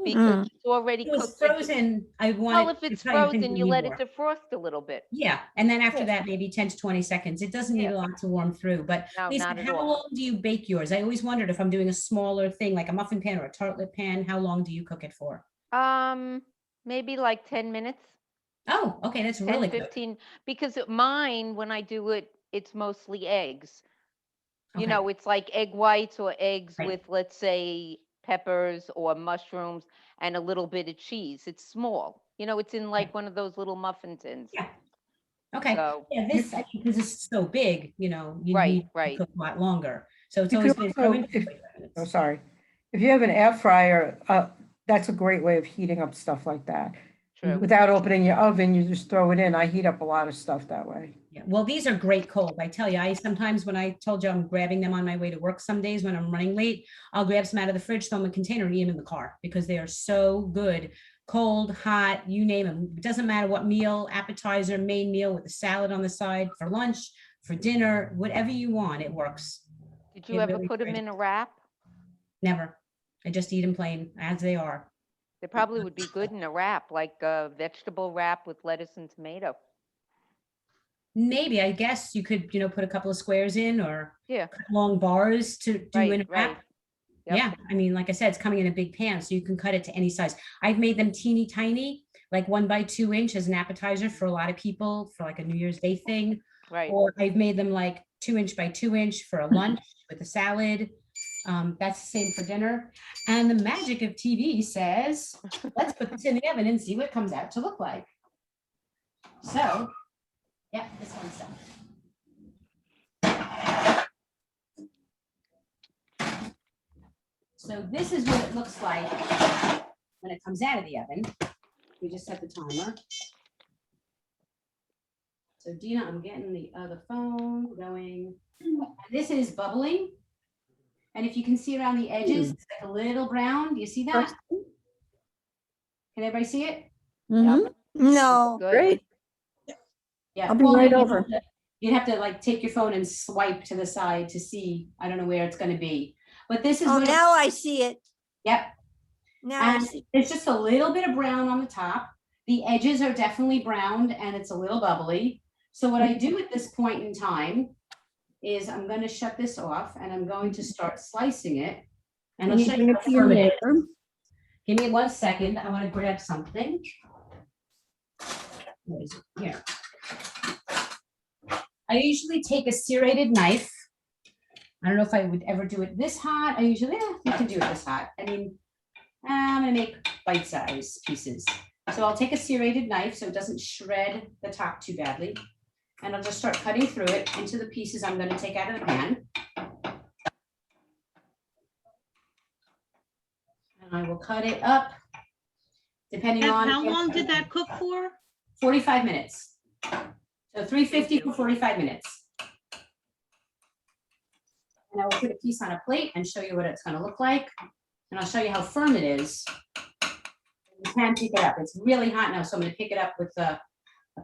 Speaker 7: because it's already
Speaker 2: It was
Speaker 7: cooked. with the-
Speaker 2: frozen. I
Speaker 7: Well,
Speaker 2: wanted
Speaker 7: if
Speaker 2: to
Speaker 7: it's
Speaker 2: tell you things
Speaker 7: frozen,
Speaker 2: we
Speaker 7: you
Speaker 2: need
Speaker 7: let
Speaker 2: more.
Speaker 7: it defrost a little bit.
Speaker 2: Yeah, and then after
Speaker 7: Yeah.
Speaker 2: that, maybe 10 to 20 seconds. It doesn't need
Speaker 7: Yeah.
Speaker 2: a lot to warm through, but
Speaker 7: No,
Speaker 2: Lisa,
Speaker 7: not at
Speaker 2: how
Speaker 7: all.
Speaker 2: long do you bake yours? I always wondered if I'm doing a smaller thing, like a muffin pan or a tartlet pan, how long do you cook it for?
Speaker 7: Maybe like 10 minutes.
Speaker 2: Oh, okay, that's
Speaker 7: 10,
Speaker 2: really good.
Speaker 7: 15, because mine, when I do it, it's mostly eggs. You
Speaker 2: Okay.
Speaker 7: know, it's like egg whites or eggs
Speaker 2: Right.
Speaker 7: with, let's say, peppers or mushrooms and a little bit of cheese. It's small. You know, it's in like one of those little muffin tins.
Speaker 2: Yeah. Okay,
Speaker 7: So,
Speaker 2: yeah, this, because it's so big, you know, you
Speaker 7: Right,
Speaker 2: need to
Speaker 7: right.
Speaker 2: cook a lot longer. So it's
Speaker 9: You
Speaker 2: always
Speaker 9: could
Speaker 2: been.
Speaker 9: also,
Speaker 2: probably
Speaker 9: if-
Speaker 2: 45 minutes.
Speaker 9: Oh, sorry. If you have an air fryer, that's a great way of heating up stuff like that.
Speaker 7: true.
Speaker 9: Without opening your oven, you just throw it in. I heat up a lot of stuff that way.
Speaker 2: Yeah, well, these are great cold. I tell you, I sometimes when I told you I'm grabbing them on my way to work some days when I'm running late, I'll grab some out of the fridge, throw them in a container and eat them in the car because they are so good. Cold, hot, you name them. It doesn't matter what meal, appetizer, main meal with a salad on the side, for lunch, for dinner, whatever you want, it works.
Speaker 7: Did you
Speaker 2: It
Speaker 7: ever
Speaker 2: really
Speaker 7: put them
Speaker 2: great.
Speaker 7: in a wrap?
Speaker 2: Never. I just eat them plain as they are.
Speaker 7: They probably would be good in a wrap, like a vegetable wrap with lettuce and tomato.
Speaker 2: Maybe, I guess you could, you know, put a couple of squares in or
Speaker 7: Yeah,
Speaker 2: cut long bars to do in a
Speaker 7: right, right.
Speaker 2: wrap.
Speaker 7: Yep.
Speaker 2: Yeah, I mean, like I said, it's coming in a big pan, so you can cut it to any size. I've made them teeny tiny, like 1 by 2 inch as an appetizer for a lot of people for like a New Year's Day thing.
Speaker 7: Right.
Speaker 2: Or I've made them like 2 inch by 2 inch for a lunch with a salad. That's the same for dinner. And the magic of TV says, let's put this in the oven and see what it comes out to look like. So, yeah, this one's done. So this is what it looks like when it comes out of the oven. We just set the timer. So Dina, I'm getting the other phone going. And this is bubbling. And if you can see around the edges, it's like a little brown. Do you see that? Can everybody see it?
Speaker 5: Mhm. No,
Speaker 7: Good.
Speaker 5: great.
Speaker 2: Yeah.
Speaker 5: I'll be
Speaker 2: well,
Speaker 5: right
Speaker 2: you'd
Speaker 5: over.
Speaker 2: You'd have to like take your phone and swipe to the side to see, I don't know where it's gonna be. But this is
Speaker 5: Oh,
Speaker 2: what,
Speaker 5: now I see it.
Speaker 2: yep.
Speaker 5: Now I
Speaker 2: And
Speaker 5: see.
Speaker 2: there's just a little bit of brown on the top. The edges are definitely browned and it's a little bubbly. So what I do at this point in time is I'm going to shut this off and I'm going to start slicing it. And I'll
Speaker 5: Can you
Speaker 2: show
Speaker 5: bring
Speaker 2: you
Speaker 5: it
Speaker 2: how
Speaker 5: to your
Speaker 2: firm it is.
Speaker 5: neighbor?
Speaker 2: Give me 1 second. I want to grab something. Where is it? Here. I usually take a serrated knife. I don't know if I would ever do it this hot. I usually, you can do it this hot. I mean, I'm gonna make bite-sized pieces. So I'll take a serrated knife so it doesn't shred the top too badly. And I'll just start cutting through it into the pieces I'm gonna take out of the pan. And I will cut it up depending on.
Speaker 10: How long did that cook for?
Speaker 2: 45 minutes. So 350 for 45 minutes. And I will put a piece on a plate and show you what it's gonna look like. And I'll show you how firm it is. You can pick it up. It's really hot now, so I'm gonna pick it up with a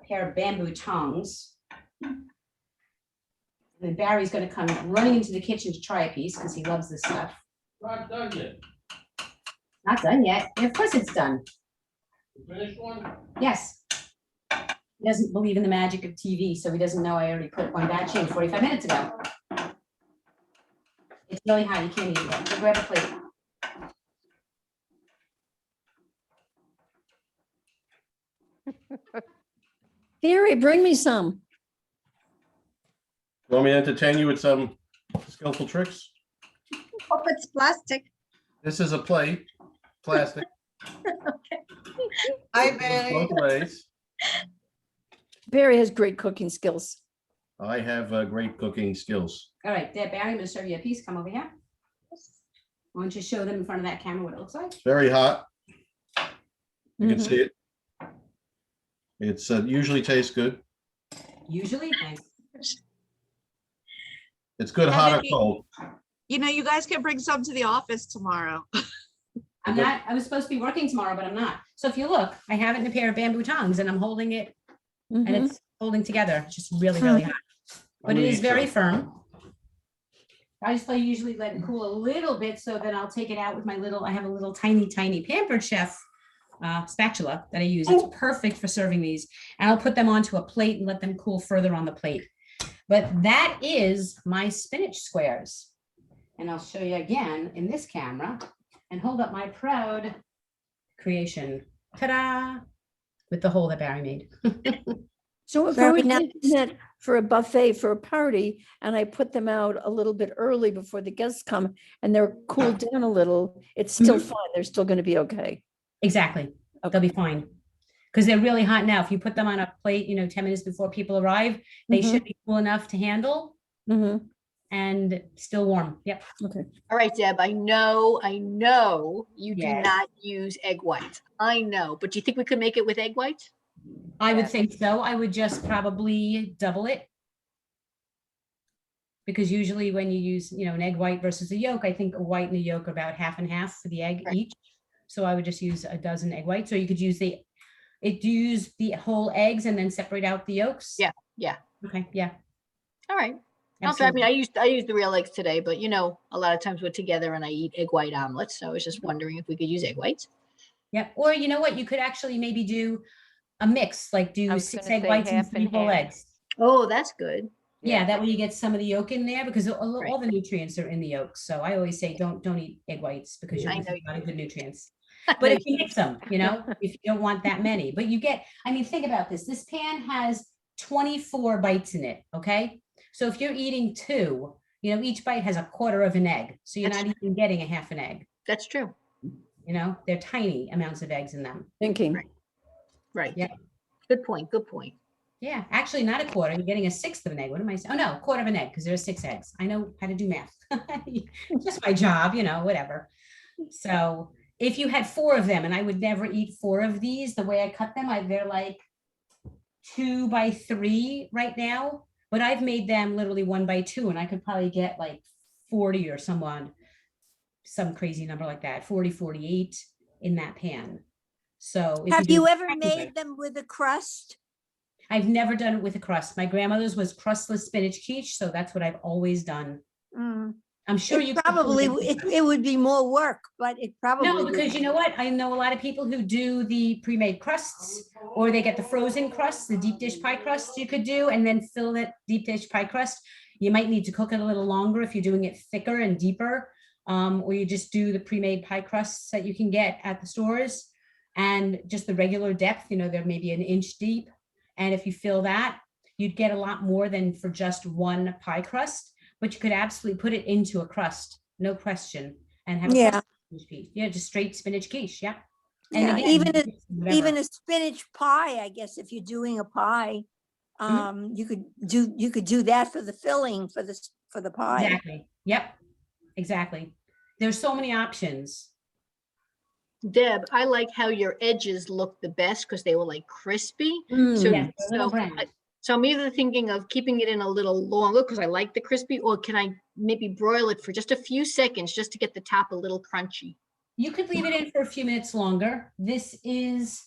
Speaker 2: pair of bamboo tongs. And then Barry's gonna come running into the kitchen to try a piece because he loves this stuff.
Speaker 11: Not done yet.
Speaker 2: Not done yet. Yeah, of course it's done.
Speaker 11: The finished one?
Speaker 2: Yes. He doesn't believe in the magic of TV, so he doesn't know I already put one batch in 45 minutes ago. It's really hot, you can't eat it. So grab a plate.
Speaker 5: Theory, bring me some.
Speaker 11: You want me to entertain you with some skillful tricks?
Speaker 4: Hope it's plastic.
Speaker 11: This is a plate, plastic,
Speaker 1: Hi,
Speaker 11: goes
Speaker 1: Barry.
Speaker 11: both ways.
Speaker 5: Barry has great cooking skills.
Speaker 11: I have great cooking skills.
Speaker 2: All right, there, Barry, I'm gonna serve you a piece. Come over here. Why don't you show them in front of that camera what it looks like?
Speaker 11: It's very hot. You can
Speaker 5: Mhm.
Speaker 11: see it. It's usually tastes good.
Speaker 2: Usually, thanks.
Speaker 11: It's good
Speaker 1: Yeah,
Speaker 11: hot or
Speaker 1: Vicky.
Speaker 11: cold.
Speaker 1: You know, you guys can bring some to the office tomorrow.
Speaker 2: I'm not, I was supposed to be working tomorrow, but I'm not. So if you look, I have it in a pair of bamboo tongs and I'm holding it and
Speaker 5: Mhm.
Speaker 2: it's holding together. It's just really, really hot. But
Speaker 11: I'm
Speaker 2: it
Speaker 11: gonna
Speaker 2: is
Speaker 11: eat
Speaker 2: very
Speaker 11: some.
Speaker 2: firm. I usually let it cool a little bit so then I'll take it out with my little, I have a little tiny Pampered Chef spatula that I use. It's perfect for serving these. And I'll put them onto a plate and let them cool further on the plate. But that is my spinach squares. And I'll show you again in this camera and hold up my proud creation. Ta-da! With the hole that Barry made.
Speaker 5: So if I Very was nice. making that for a buffet for a party and I put them out a little bit early before the guests come and they're cooled down a little, it's still fine. They're still going to be okay.
Speaker 2: Exactly. They'll be fine. Because they're really hot now. If you put them on a plate, 10 minutes before people arrive, they
Speaker 5: Mhm.
Speaker 2: should be cool enough to handle
Speaker 5: Mhm.
Speaker 2: and still warm. Yep.
Speaker 5: Okay.
Speaker 3: All right, Deb, I know you do
Speaker 2: Yes.
Speaker 3: not use egg whites. I know, but do you think we could make it with egg whites?
Speaker 2: I would
Speaker 7: Yes.
Speaker 2: think so. I would just probably double it. Because usually when you use, an egg white versus a yolk, I think a white and a yolk are about half and half for the egg
Speaker 3: Right.
Speaker 2: each. So I would just use a dozen egg whites. So you could use use the whole eggs and then separate out the yolks.
Speaker 3: Yeah, yeah.
Speaker 2: Okay, yeah.
Speaker 3: All right. Also, I mean,
Speaker 2: absolutely.
Speaker 3: I used the real eggs today, but a lot of times we're together and I eat egg white omelets. So I was just wondering if we could use egg whites.
Speaker 2: Yep. Or you know what? You could actually maybe do a mix, like
Speaker 7: I
Speaker 2: do
Speaker 7: was
Speaker 2: 6
Speaker 7: gonna
Speaker 2: egg
Speaker 7: say
Speaker 2: whites and
Speaker 7: half
Speaker 2: 3
Speaker 7: and
Speaker 2: whole
Speaker 7: half.
Speaker 2: eggs.
Speaker 3: Oh, that's good.
Speaker 2: Yeah, that way you get some of the yolk in there because all
Speaker 3: Right.
Speaker 2: the nutrients are in the yolks. So I always say don't eat egg whites because you're
Speaker 3: I
Speaker 2: missing
Speaker 3: know
Speaker 2: a lot of good nutrients.
Speaker 3: I
Speaker 2: But
Speaker 3: know
Speaker 2: if you mix them, if you don't want that many, but you get, think about this. This pan has 24 bites in it, okay? So if you're eating 2, each bite has a quarter of an egg. So you're
Speaker 3: That's
Speaker 2: not even getting a half an egg.
Speaker 3: That's true.
Speaker 2: They're tiny amounts of eggs in them.
Speaker 5: Thinking.
Speaker 3: Right. Right.
Speaker 2: Yeah.
Speaker 3: Good point. Good point.
Speaker 2: Yeah, actually not a quarter. You're getting a 1/6 of an egg. What am I saying? Oh no, quarter of an egg because there are 6 eggs. I know how to do math. Just my job, whatever. So if you had 4 of them, and I would never eat 4 of these, the way I cut them, they're like 2 by 3 right now, but I've made them literally 1 by 2, and I could probably get like 40 or some crazy number like that, 40, 48 in that pan. So if
Speaker 5: Have
Speaker 2: do
Speaker 5: you ever
Speaker 2: exactly right-
Speaker 5: made them with a crust?
Speaker 2: I've never done it with a crust. My grandmother's was crustless spinach quiche, so that's what I've always done.
Speaker 10: Mm.
Speaker 2: I'm sure
Speaker 10: It
Speaker 2: you could do
Speaker 10: probably,
Speaker 2: it with crust.
Speaker 10: it would be more work, but it probably.
Speaker 2: No,
Speaker 10: would
Speaker 2: because
Speaker 10: be-
Speaker 2: you know what? I know a lot of people who do the pre-made crusts, or they get the frozen crusts, the deep dish pie crust you could do, and then fill that deep dish pie crust. You might need to cook it a little longer if you're doing it thicker and deeper, or you just do the pre-made pie crusts that you can get at the stores, and just the regular depth, you know, they're maybe an inch deep. And if you fill that, you'd get a lot more than for just one pie crust, but you could absolutely put it into a crust, no question, and have a
Speaker 10: Yeah.
Speaker 2: crust spinach quiche. Yeah, just straight spinach quiche. Yeah. And
Speaker 10: Yeah,
Speaker 2: again,
Speaker 10: even
Speaker 2: you mix whatever.
Speaker 10: even a spinach pie, I guess, if you're doing a pie, you could do that for the filling for the pie.
Speaker 2: Exactly. Yep. Exactly. There's so many options.
Speaker 3: Deb, I like how your edges look the best because they were like crispy.
Speaker 10: Mm.
Speaker 3: So,
Speaker 2: Yes, a little
Speaker 3: so,
Speaker 2: brown.
Speaker 3: so I'm either thinking of keeping it in a little longer because I like the crispy, or can I maybe broil it for just a few seconds just to get the top a little crunchy?
Speaker 2: You could leave it in for a few minutes longer. This is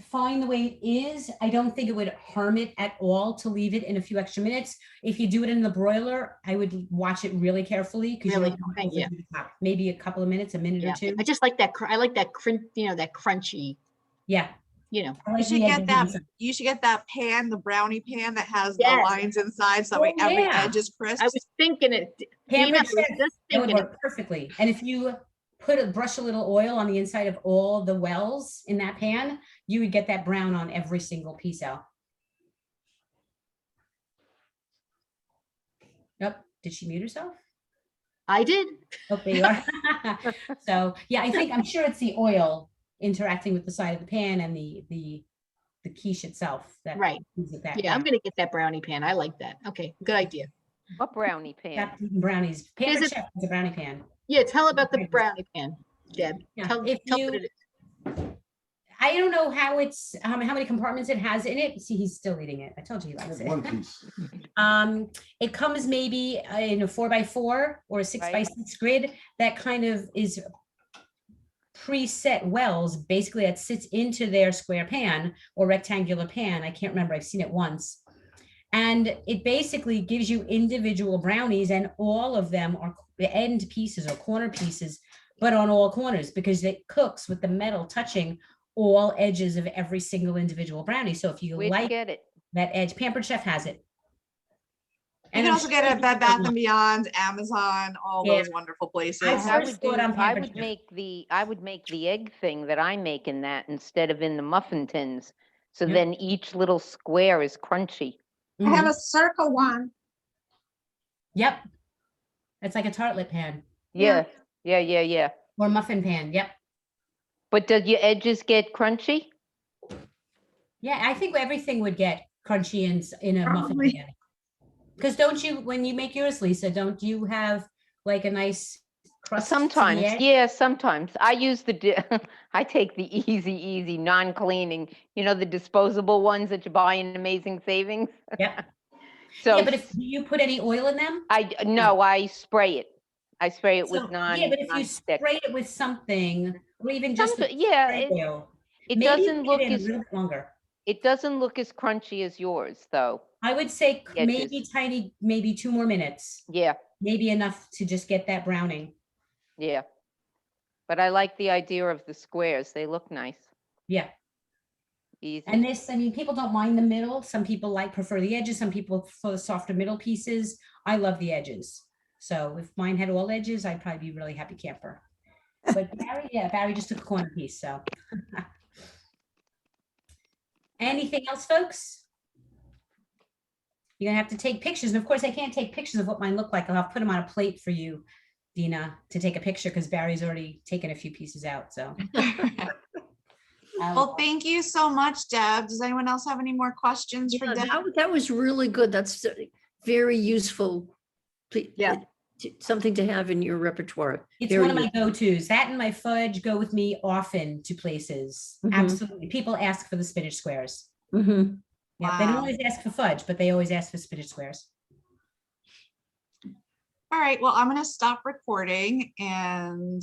Speaker 2: fine the way it is. I don't think it would harm it at all to leave it in a few extra minutes. If you do it in the broiler, I would watch it really carefully because
Speaker 3: Really?
Speaker 2: you don't
Speaker 3: Okay,
Speaker 2: want to
Speaker 3: yeah.
Speaker 2: overdo the top. Maybe a couple of minutes, a minute
Speaker 3: Yeah,
Speaker 2: or two.
Speaker 3: I just like that. I like that that crunchy,
Speaker 2: Yeah.
Speaker 3: you know.
Speaker 2: I
Speaker 1: You
Speaker 2: like
Speaker 1: should
Speaker 2: the
Speaker 1: get
Speaker 2: edges
Speaker 1: that,
Speaker 2: inside.
Speaker 1: you should get that pan, the brownie pan that has the
Speaker 3: Yes.
Speaker 1: lines inside, so that way
Speaker 2: Oh,
Speaker 1: every
Speaker 2: yeah.
Speaker 1: edge is crisp.
Speaker 3: I was thinking it. Dina,
Speaker 2: Pampered
Speaker 3: I was
Speaker 2: chef,
Speaker 3: just
Speaker 2: that would
Speaker 3: thinking it.
Speaker 2: work perfectly. And if you brush a little oil on the inside of all the wells in that pan, you would get that brown on every single piece out. Yep. Did she mute herself?
Speaker 3: I did.
Speaker 2: Oh, there you are. So yeah, I'm sure it's the oil interacting with the side of the pan and the quiche itself. That
Speaker 3: Right.
Speaker 2: gives it that
Speaker 3: Yeah, I'm
Speaker 2: brown.
Speaker 3: gonna get that brownie pan. I like that. Okay, good idea.
Speaker 7: What brownie pan?
Speaker 2: Stop eating brownies. Pampered
Speaker 3: it-
Speaker 2: chef is a brownie pan.
Speaker 3: Yeah, tell about the brownie pan, Deb.
Speaker 2: Yeah,
Speaker 3: Tell
Speaker 2: if
Speaker 3: what
Speaker 2: you-
Speaker 3: it is.
Speaker 2: I don't know how it's how many compartments it has in it. See, he's still eating it. I told you he likes
Speaker 11: One
Speaker 2: it.
Speaker 11: piece.
Speaker 2: It comes maybe in a 4x4 or a 6x6 grid that kind of is preset wells, basically that sits into their square pan or rectangular pan. I can't remember. I've seen it once. And it basically gives you individual brownies, and all of them are the end pieces or corner pieces, but on all corners because it cooks with the metal touching all edges of every single individual brownie. So if you
Speaker 7: Where'd you
Speaker 2: like
Speaker 7: get it?
Speaker 2: that edge, Pampered Chef has it.
Speaker 1: You can
Speaker 2: I'm
Speaker 1: also get
Speaker 2: sure
Speaker 1: it at Bed
Speaker 2: you
Speaker 1: Bath
Speaker 2: can-
Speaker 1: and Beyond, Amazon, all
Speaker 2: Yeah.
Speaker 1: those wonderful places.
Speaker 2: I
Speaker 7: I
Speaker 2: first
Speaker 7: would
Speaker 2: saw it on
Speaker 7: I
Speaker 2: Pampered
Speaker 7: would
Speaker 2: Chef.
Speaker 7: make the egg thing that I make in that instead of in the muffin tins. So
Speaker 2: Yep.
Speaker 7: then each little square is crunchy.
Speaker 4: I have
Speaker 2: Mhm.
Speaker 4: a circle one.
Speaker 2: Yep. It's like a tartlet pan
Speaker 7: Yeah, yeah.
Speaker 2: or muffin pan. Yep.
Speaker 7: But does your edges get crunchy?
Speaker 2: Yeah, I think everything would get crunchy in a muffin
Speaker 4: Probably.
Speaker 2: pan. Because don't you, when you make yours, Lisa, don't you have like a nice crust? to the
Speaker 7: Sometimes,
Speaker 2: edge?
Speaker 7: yeah, sometimes. I use I take the easy, non-cleaning, the disposable ones that you buy in Amazing Savings.
Speaker 2: Yep.
Speaker 7: So
Speaker 2: Yeah, but do you put any oil in them?
Speaker 7: no, I spray it. I spray it
Speaker 2: So,
Speaker 7: with
Speaker 2: yeah, but if you
Speaker 7: non-stick.
Speaker 2: spray it with something, or even just with
Speaker 7: Yeah,
Speaker 2: spray oil,
Speaker 7: it
Speaker 2: maybe you
Speaker 7: doesn't
Speaker 2: leave
Speaker 7: look
Speaker 2: it in a
Speaker 7: as
Speaker 2: little bit longer.
Speaker 7: it doesn't look as crunchy as yours, though.
Speaker 2: I would say
Speaker 7: The
Speaker 2: maybe tiny, maybe 2 more minutes,
Speaker 7: Yeah,
Speaker 2: maybe enough to just get that browning.
Speaker 7: yeah. But I like the idea of the squares. They look nice,
Speaker 2: Yeah.
Speaker 7: easy.
Speaker 2: And this, I mean, people don't mind the middle. Some people prefer the edges. Some people prefer the softer middle pieces. I love the edges. So if mine had all edges, I'd probably be a really happy camper. But Barry just took a corner piece. So anything else, folks? You're gonna have to take pictures. And of course, I can't take pictures of what mine look like. I'll have to put them on a plate for you, Dina, to take a picture because Barry's already taken a few pieces out. So
Speaker 1: Well, thank you so much, Deb. Does anyone else have any more questions for
Speaker 5: Yeah,
Speaker 1: Deb?
Speaker 5: that was really good. That's very useful.
Speaker 3: Yeah.
Speaker 5: Something to have in your repertoire.
Speaker 2: it's
Speaker 5: Very
Speaker 2: one of my go-tos. That and my fudge go with me often to places.
Speaker 5: Mhm.
Speaker 2: Absolutely. People ask for the spinach squares.
Speaker 5: Mhm.
Speaker 2: Yeah, they don't
Speaker 1: Wow.
Speaker 2: always ask for fudge, but they always ask for spinach squares.
Speaker 1: All right, well, I'm gonna stop recording and